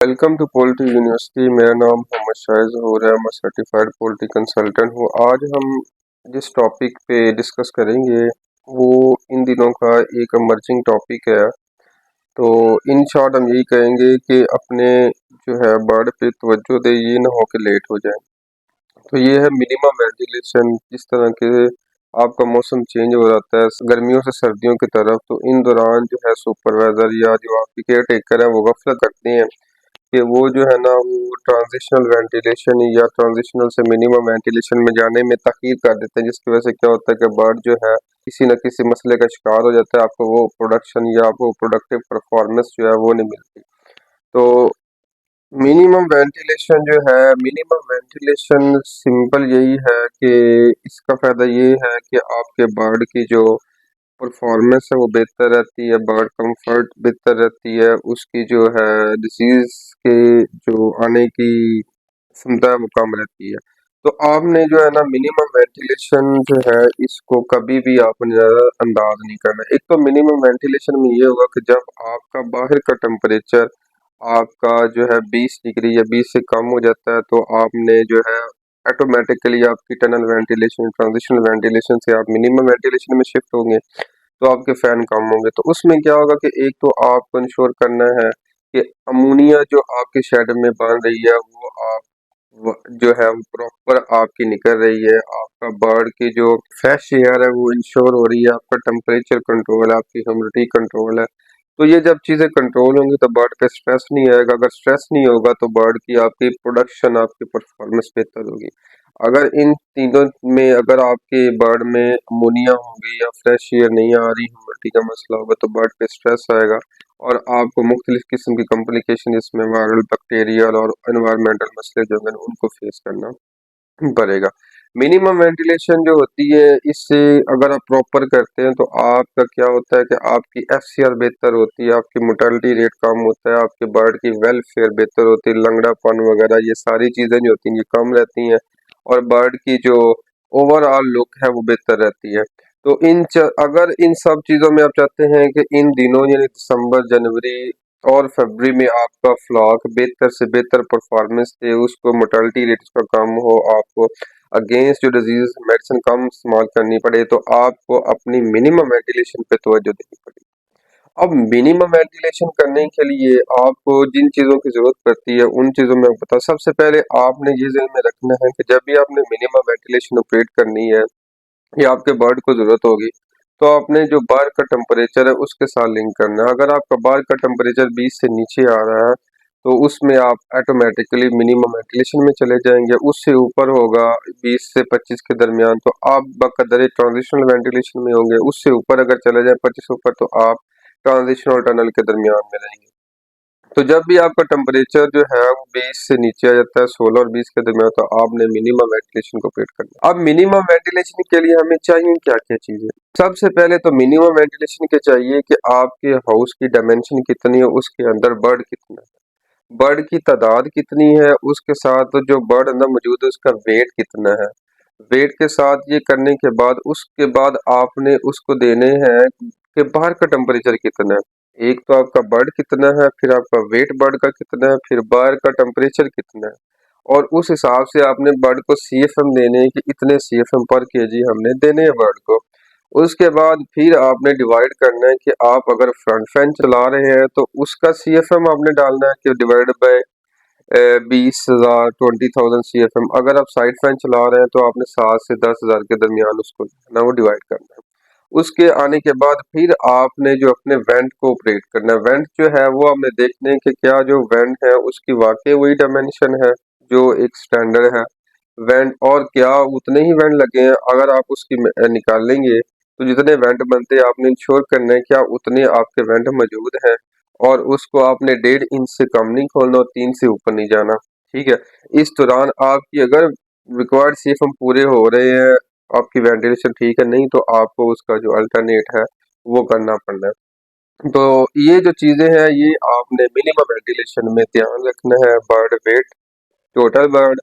Welcome to poultry university. मेरा नाम मोहम्मद शाहिद ज़हूर है। मैं सर्टिफाइड पोल्ट्री कंसल्टेंट हूँ। आज हम जिस टॉपिक पे डिस्कस करेंगे वो इन दिनों का एक इमर्जिंग टॉपिक है। तो इन शॉर्ट हम यही कहेंगे कि अपने जो है बर्ड पे तवज्जो दे, ये ना हो कि लेट हो जाए। तो ये है मिनिमम वेंटिलेशन। जिस तरह के आपका मौसम चेंज हो जाता है गर्मियों से सर्दियों की तरफ, तो इन दौरान जो है सुपरवाइजर या जो आपके केयर टेकर है वो गफलत करते हैं कि वो जो है ना वो ट्रांजिशनल वेंटिलेशन या ट्रांजिशनल से मिनिमम वेंटिलेशन में जाने में ताख़ीर कर देते हैं, जिसकी वजह से क्या होता है कि बर्ड जो है किसी न किसी मसले का शिकार हो जाता है। आपको वो प्रोडक्शन या आपको प्रोडक्टिव परफॉर्मेंस जो है वो नहीं मिलती। तो मिनिमम वेंटिलेशन सिंपल यही है कि इसका फ़ायदा ये है कि आपके बर्ड की जो परफॉर्मेंस है वो बेहतर रहती है, बर्ड कंफर्ट बेहतर रहती है, उसकी जो है डिसीज के जो आने की क्षमता है वो कम रहती है। तो आपने जो है ना मिनिमम वेंटिलेशन जो है इसको कभी भी आपने अंदाज नहीं करना। एक तो मिनिमम वेंटिलेशन में ये होगा कि जब आपका बाहर का टेम्परेचर आपका जो है 20 डिग्री या 20 से कम हो जाता है, तो आपने जो है ऑटोमेटिकली आपकी टनल वेंटिलेशन ट्रांजिशनल वेंटिलेशन से आप मिनिमम वेंटिलेशन में शिफ्ट होंगे, तो आपके फैन कम होंगे। तो उसमें क्या होगा कि एक तो आपको इंश्योर करना है कि अमोनिया जो आपके शेड में बन रही है वो आप जो है वो प्रॉपर आपकी निकल रही है, आपका बर्ड की जो फ्रेश एयर है वो इंश्योर हो रही है, आपका टेम्परेचर कंट्रोल है, आपकी ह्यूमिडिटी कंट्रोल है। तो ये जब चीज़ें कंट्रोल होंगी तो बर्ड पे स्ट्रेस नहीं आएगा। अगर स्ट्रेस नहीं होगा तो बर्ड की आपकी प्रोडक्शन आपकी परफॉर्मेंस बेहतर होगी। अगर इन तीनों में अगर आपके बर्ड में अमोनिया होगी या फ्रेश एयर नहीं आ रही, ह्यूमिडिटी का मसला होगा, तो बर्ड पे स्ट्रेस आएगा और आपको मुख्तलिफ किस्म की कॉम्प्लिकेशन इसमें वायरल बैक्टीरियल और एनवायरमेंटल मसले जो हैं उनको फेस करना पड़ेगा। मिनिमम वेंटिलेशन जो होती है इससे अगर आप प्रॉपर करते हैं तो आपका क्या होता है कि आपकी एफसीआर बेहतर होती है, आपकी मोर्टेलिटी रेट कम होता है, आपके बर्ड की वेलफेयर बेहतर होती है, लंगड़ापन वगैरह ये सारी चीज़ें जो होती हैं ये कम रहती हैं और बर्ड की जो ओवरऑल लुक है वो बेहतर रहती है। तो अगर इन सब चीज़ों में आप चाहते हैं कि इन दिनों यानी दिसंबर जनवरी और फरवरी में आपका फ्लॉक बेहतर से बेहतर परफॉर्मेंस दे, उसको मोर्टेलिटी रेट उसका कम हो, आपको अगेंस्ट जो डिजीज मेडिसिन कम इस्तेमाल करनी पड़े, तो आपको अपनी मिनिमम वेंटिलेशन पे तवज्जो देनी पड़ेगी। अब मिनिमम वेंटिलेशन करने के लिए आपको जिन चीज़ों की ज़रूरत पड़ती है उन चीज़ों में बताओ। सबसे पहले आपने ये ज़हन में रखना है कि जब भी आपने मिनिमम वेंटिलेशन ऑपरेट करनी है या आपके बर्ड को ज़रूरत होगी, तो आपने जो बाहर का टेम्परेचर है उसके साथ लिंक करना है। अगर आपका बाहर का टेम्परेचर 20 से नीचे आ रहा है तो उसमें आप ऑटोमेटिकली मिनिमम वेंटिलेशन में चले जाएंगे। उससे ऊपर होगा 20 से 25 के दरमियान तो आप बकदर ट्रांजिशनल वेंटिलेशन में होंगे। उससे ऊपर अगर चले जाए 25 ऊपर तो आप ट्रांजिशनल टनल के दरमियान में रहेंगे। तो जब भी आपका टेम्परेचर जो है वो 20 से नीचे आ जाता है 16 और 20 के दरमियान, तो आपने मिनिमम वेंटिलेशन को ऑपरेट करना है। अब मिनिमम वेंटिलेशन के लिए हमें चाहिए क्या क्या चीजें। सबसे पहले तो मिनिमम वेंटिलेशन के चाहिए कि आपके हाउस की डायमेंशन कितनी है, उसके अंदर बर्ड कितना है, बर्ड की तादाद कितनी है, उसके साथ जो बर्ड अंदर मौजूद है उसका वेट कितना है। वेट के साथ ये करने के बाद उसके बाद आपने उसको देने हैं कि बाहर का टेम्परेचर कितना है। एक तो आपका बर्ड कितना है, फिर आपका वेट बर्ड का कितना है, फिर बाहर का टेम्परेचर कितना है, और उस हिसाब से आपने बर्ड को सीएफएम देने हैं कि इतने सीएफएम पर केजी हमने देने हैं बर्ड को। उसके बाद फिर आपने डिवाइड करना है कि आप अगर फ्रंट फैन चला रहे हैं तो उसका सीएफएम आपने डालना है कि डिवाइड बाय 20,000 20,000 सीएफएम। अगर आप साइड फैन चला रहे हैं तो आपने 7 से 10,000 के दरमियान उसको ना वो डिवाइड करना है। उसके आने के बाद फिर आपने जो अपने वेंट को ऑपरेट करना है। वेंट जो है वो आपने देखने कि क्या जो वेंट है उसकी वाकई वही डायमेंशन है जो एक स्टैंडर्ड है वेंट, और क्या उतने ही वेंट लगे हैं। अगर आप उसकी निकालेंगे तो जितने वेंट बनते हैं आपने इंश्योर करना है क्या उतने आपके वेंट मौजूद हैं, और उसको आपने 1.5 इंच से कम नहीं खोलना और 3 से ऊपर नहीं जाना। ठीक है। इस दौरान आपकी अगर रिक्वायर्ड सीएफएम पूरे हो रहे हैं, आपकी वेंटिलेशन ठीक है, नहीं तो आपको उसका जो अल्टरनेट है वो करना पड़ना है। तो ये जो चीज़ें हैं ये आपने मिनिमम वेंटिलेशन में ध्यान रखना है। बर्ड वेट, टोटल बर्ड,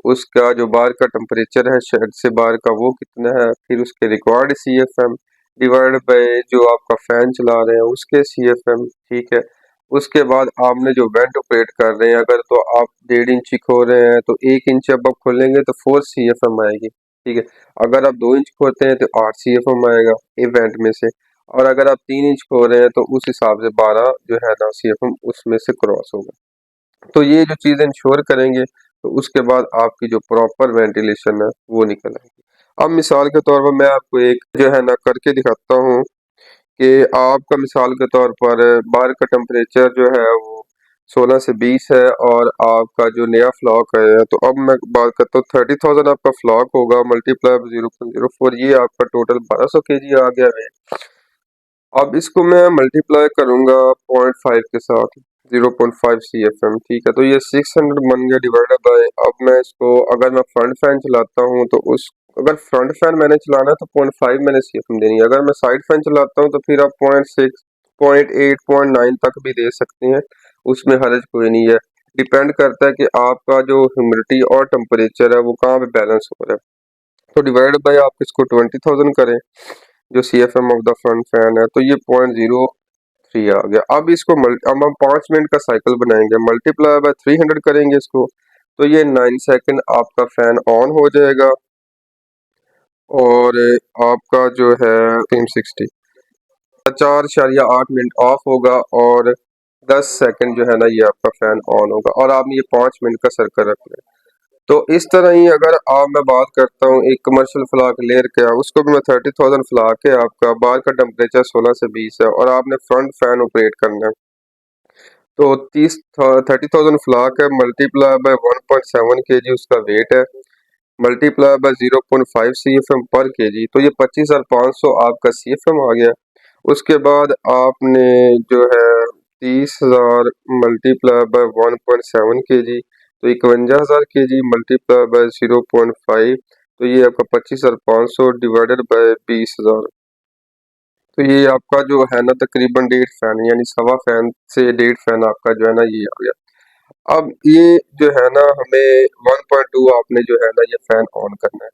उसका जो बाहर का टेम्परेचर है शेड से बाहर का वो कितना है, फिर उसके रिक्वायर्ड सीएफएम डिवाइड बाय जो आपका फैन चला रहे हैं उसके सीएफएम। ठीक है। उसके बाद आपने जो वेंट ऑपरेट कर रहे हैं, अगर तो आप 1.5 इंच खो रहे हैं तो 1 इंच अब आप खोलेंगे तो 4 CFM आएगी, ठीक है। अगर आप 2 इंच खोते हैं तो 8 CFM आएगा इवेंट में से, और अगर आप 3 इंच खो रहे हैं तो उस हिसाब से 12 जो है ना CFM उसमें से क्रॉस होगा। तो ये जो चीज़ इंश्योर करेंगे तो उसके बाद आपकी जो प्रॉपर वेंटिलेशन है वो निकल आएगी। अब मिसाल के तौर पर मैं आपको एक जो है ना करके दिखाता हूँ कि आपका मिसाल के तौर पर बाहर का टेम्परेचर जो है वो 16 से 20 है, और आपका जो नया फ्लॉक है, तो अब मैं बात करता हूँ 30,000 आपका फ्लॉक होगा मल्टीप्लाई 0.04, ये आपका टोटल 1200 kg आ गया है। अब इसको मैं मल्टीप्लाई करूंगा 0.5 के साथ, 0.5 CFM, ठीक है। तो ये 600 बन गया डिवाइडेड बाय, अब मैं इसको अगर मैं फ्रंट फैन चलाता हूँ तो उस अगर फ्रंट फैन मैंने चलाना है तो 0.5 मैंने CFM देनी है। अगर मैं साइड फैन चलाता हूँ तो फिर आप 0.6, 0.8, 0.9 तक भी दे सकते हैं, उसमें हर्ज कोई नहीं है। डिपेंड करता है कि आपका जो ह्यूमिडिटी और टेम्परेचर है वो कहाँ पे बैलेंस हो रहा है। तो डिवाइड बाय आप इसको 20,000 करें जो CFM of the front fan है, तो ये 0.03 आ गया। अब इसको अब हम 5 मिनट का साइकिल बनाएंगे, मल्टीप्लाई बाय 300 करेंगे इसको, तो ये 9 सेकंड आपका फैन ऑन हो जाएगा, और आपका जो है 360 4.8 मिनट ऑफ होगा, और 10 सेकंड जो है ना ये आपका फैन ऑन होगा, और आप ये 5 मिनट का सर्कल रख लें। तो इस तरह ही अगर आप मैं बात करता हूँ एक कमर्शियल फ्लाक लेयर का, उसको भी मैं 30,000 फ्लाक है, आपका बाहर का टेम्परेचर 16 से 20 है, और आपने फ्रंट फैन ऑपरेट करना है, तो 30,000 फ्लाक है मल्टीप्लाई बाय 1.7 kg उसका वेट है, मल्टीप्लाई बाय 0.5 CFM पर kg, तो ये 25,500 आपका CFM आ गया। उसके बाद आपने जो है 30,000 मल्टीप्लाई बाय 1.7 kg, तो 51,000 kg मल्टीप्लाई बाय 0.5, तो ये आपका 25,500 डिवाइडेड बाय 20,000, तो ये आपका जो है ना तकरीबन 1.5 फैन यानी सवा फैन से 1.5 फैन आपका जो है ना ये आ गया। अब ये जो है ना हमें 1.2 आपने जो है ना ये फैन ऑन करना है।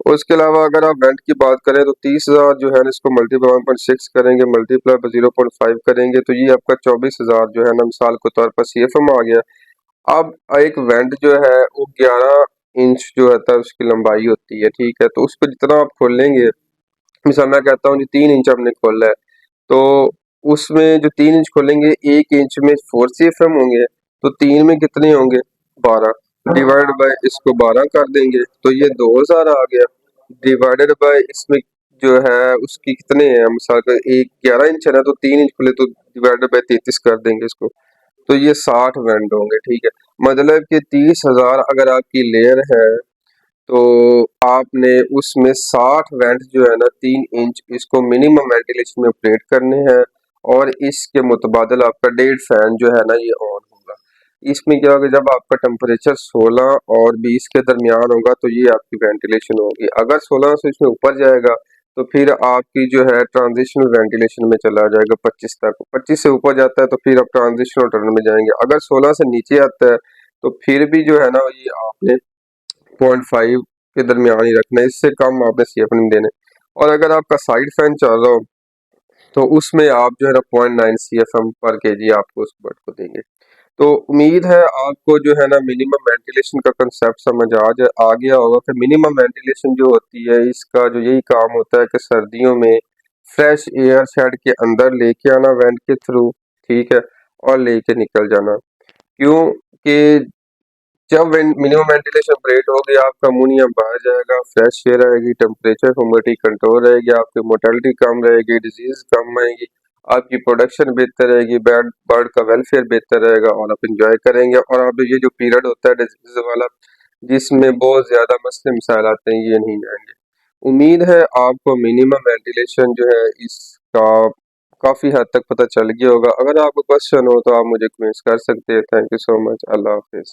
उसके अलावा अगर आप वेंट की बात करें तो 30,000 जो है ना इसको मल्टीप्लाई 1.6 करेंगे, मल्टीप्लाई पर 0.5 करेंगे, तो ये आपका 24,000 जो है ना मिसाल के तौर पर CFM आ गया। अब एक वेंट जो है वो 11 इंच जो होता है उसकी लंबाई होती है, ठीक है। तो उसको जितना आप खोलेंगे, मिसाल मैं कहता हूँ जी 3 इंच आपने खोला है, तो उसमें जो 3 इंच खोलेंगे 1 इंच में 4 CFM होंगे, तो 3 में कितने होंगे 12, डिवाइड बाय इसको 12 कर देंगे तो ये 2,000 आ गया, डिवाइडेड बाय इसमें जो है उसकी कितने हैं, मिसाल का एक 11 इंच है ना, तो 3 इंच खुले तो डिवाइडेड बाय 33 कर देंगे इसको, तो ये 60 वेंट होंगे, ठीक है। मतलब कि 30,000 अगर आपकी लेयर है तो आपने उसमें 60 वेंट जो है ना 3 इंच इसको मिनिमम वेंटिलेशन में ऑपरेट करने हैं, और इसके मुतबादल आपका 1.5 फैन जो है ना ये ऑन होगा। इसमें क्या होगा, जब आपका टेम्परेचर 16 और 20 के दरमियान होगा तो ये आपकी वेंटिलेशन होगी। अगर 16 से इसमें ऊपर जाएगा तो फिर आपकी जो है ट्रांजिशनल वेंटिलेशन में चला जाएगा 25 तक, 25 से ऊपर जाता है तो फिर आप ट्रांजिशनल टर्न में जाएंगे। अगर 16 से नीचे आता है तो फिर भी जो है ना ये आपने 0.5 के दरमियान ही रखना है, इससे कम आपने CFM नहीं देने। और अगर आपका साइड फैन चल रहा हो तो उसमें आप जो है ना 0.9 CFM पर kg आपको उस बर्ड को देंगे। तो उम्मीद है आपको जो है ना मिनिमम वेंटिलेशन का कंसेप्ट समझ आ गया होगा कि मिनिमम वेंटिलेशन जो होती है इसका जो यही काम होता है कि सर्दियों में फ्रेश एयर शेड के अंदर लेके आना वेंट के थ्रू, ठीक है, और लेके निकल जाना। क्यों कि जब मिनिमम वेंटिलेशन रेट होगी आपका अमोनिया बाहर जाएगा, फ्रेश एयर आएगी, टेम्परेचर ह्यूमिडिटी कंट्रोल रहेगी, आपकी मोर्टेलिटी कम रहेगी, डिजीज कम आएगी, आपकी प्रोडक्शन बेहतर रहेगी, बर्ड का वेलफेयर बेहतर रहेगा, और आप इंजॉय करेंगे। और आप ये जो पीरियड होता है डिजीज वाला जिसमें बहुत ज्यादा मसले मसाइल आते हैं ये नहीं आएंगे। उम्मीद है आपको मिनिमम वेंटिलेशन जो है इसका काफी हद तक पता चल गया होगा। अगर आपको क्वेश्चन हो तो आप मुझे कमेंट्स कर सकते हैं। Thank you so much. Allah Hafiz.